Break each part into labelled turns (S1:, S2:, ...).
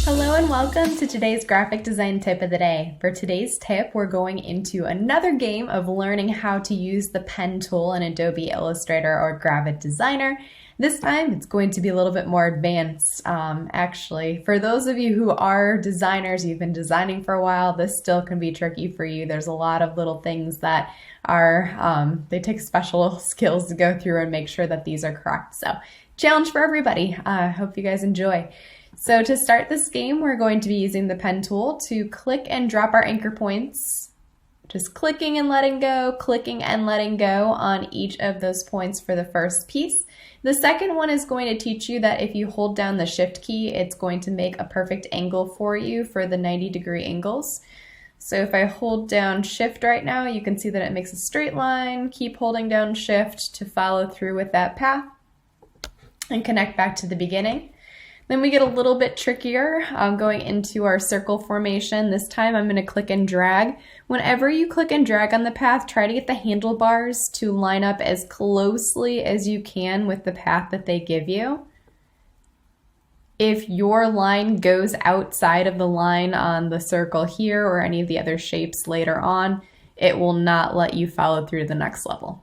S1: Hello and welcome to today's graphic design tip of the day. For today's tip, we're going into another game of learning how to use the pen tool in Adobe Illustrator or Graphic Designer. This time it's going to be a little bit more advanced, actually. For those of you who are designers, you've been designing for a while, this still can be tricky for you. There's a lot of little things that are, they take special skills to go through and make sure that these are correct. So, challenge for everybody. I hope you guys enjoy. So to start this game, we're going to be using the pen tool to click and drop our anchor points. Just clicking and letting go on each of those points for the first piece. The second one is going to teach you that if you hold down the Shift key, it's going to make a perfect angle for you for the 90-degree angles. So if I hold down Shift right now, you can see that it makes a straight line. Keep holding down Shift to follow through with that path and connect back to the beginning. Then we get a little bit trickier going into our circle formation. This time I'm going to click and drag. Whenever you click and drag on the path, try to get the handlebars to line up as closely as you can with the path that they give you. If your line goes outside of the line on the circle here or any of the other shapes later on, it will not let you follow through to the next level.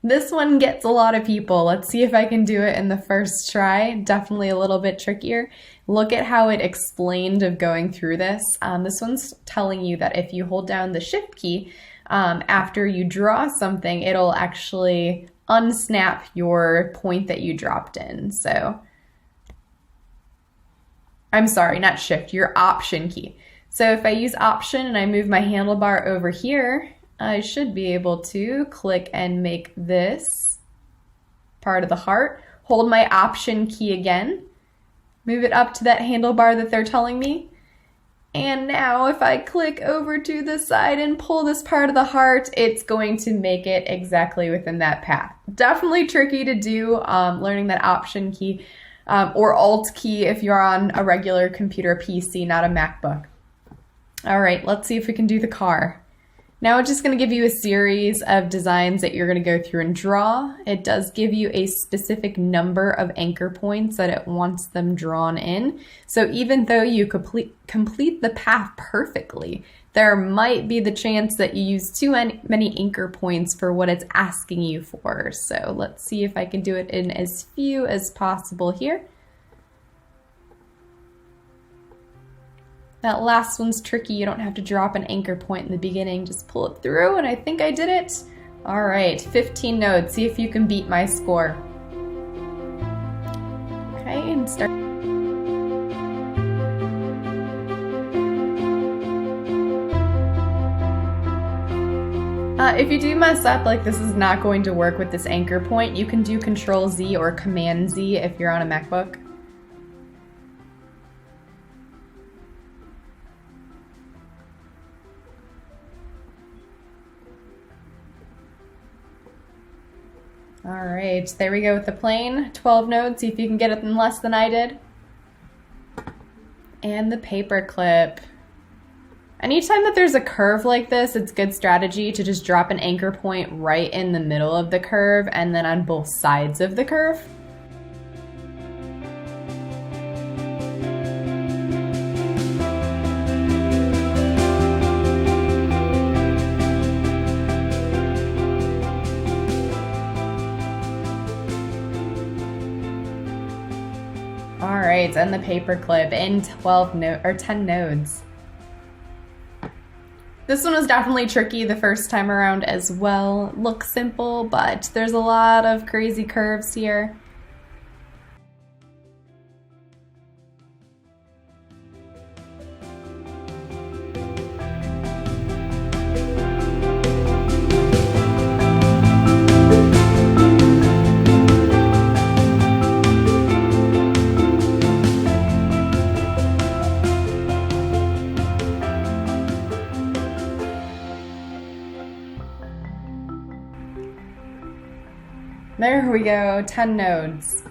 S1: This one gets a lot of people. Let's see if I can do it in the first try. Definitely a little bit trickier. Look at how it explained of going through this. This one's telling you that if you hold down the Shift key, after you draw something, it'll actually unsnap your point that you dropped in. So, I'm sorry, not Shift, your Option key. So if I use Option and I move my handlebar over here, I should be able to click and make this part of the heart, hold my Option key again, move it up to that handlebar that they're telling me, and now if I click over to the side and pull this part of the heart, it's going to make it exactly within that path. Definitely tricky to do, learning that Option key or Alt key if you're on a regular computer PC, not a MacBook. All right, let's see if we can do the car. Now it's just going to give you a series of designs that you're going to go through and draw. It does give you a specific number of anchor points that it wants them drawn in. So even though you complete the path perfectly, there might be the chance that you use too many anchor points for what it's asking you for. So let's see if I can do it in as few as possible here. That last one's tricky. You don't have to drop an anchor point in the beginning. Just pull it through, and I think I did it. All right, 15 nodes. See if you can beat my score. Okay, and start. If you do mess up, like this is not going to work with this anchor point, you can do Control Z or Command Z if you're on a MacBook. All right, there we go with the plane. 12 nodes, see if you can get it in less than I did. And the paper clip. Anytime that there's a curve like this, it's good strategy to just drop an anchor point right in the middle of the curve and then on both sides of the curve. All right, and the paper clip in 10 nodes. This one was definitely tricky the first time around as well. Looks simple, but there's a lot of crazy curves here. There we go, 10 nodes.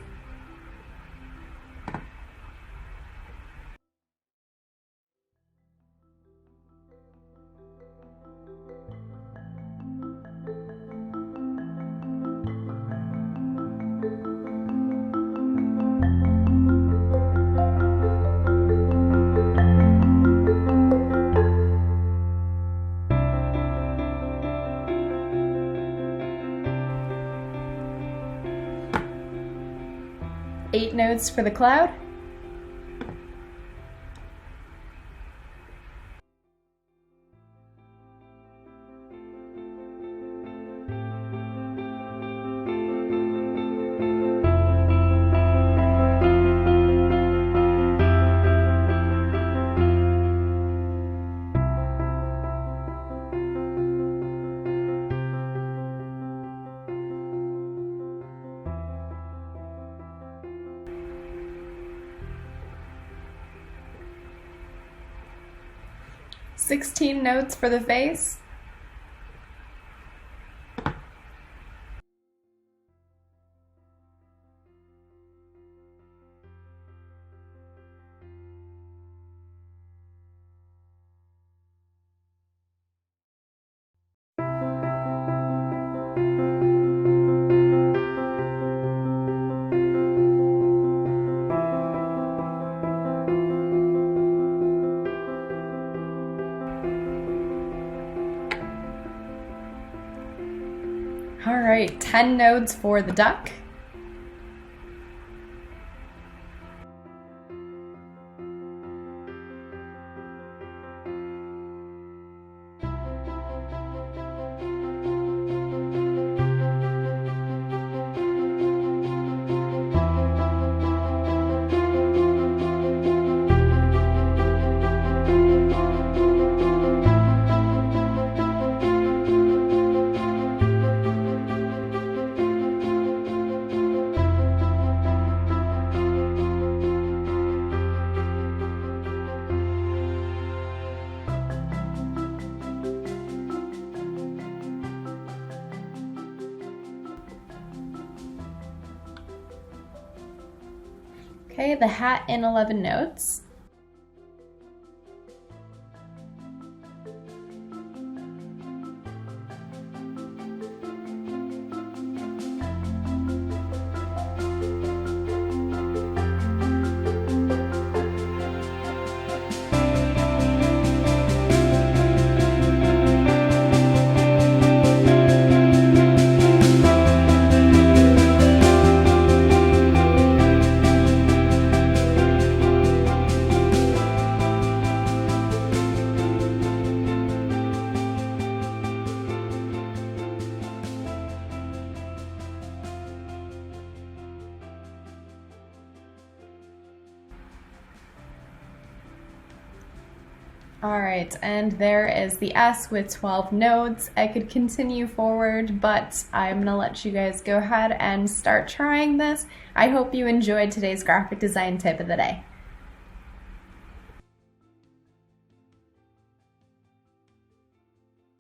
S1: 8 notes for the cloud. "16 notes for the face. All right, 10 notes for the duck. Okay, the hat in 11 notes. All right, and there is the S with 12 notes. I could continue forward, but I'm gonna let you guys go ahead and start trying this. I hope you enjoyed today's graphic design tip of the day.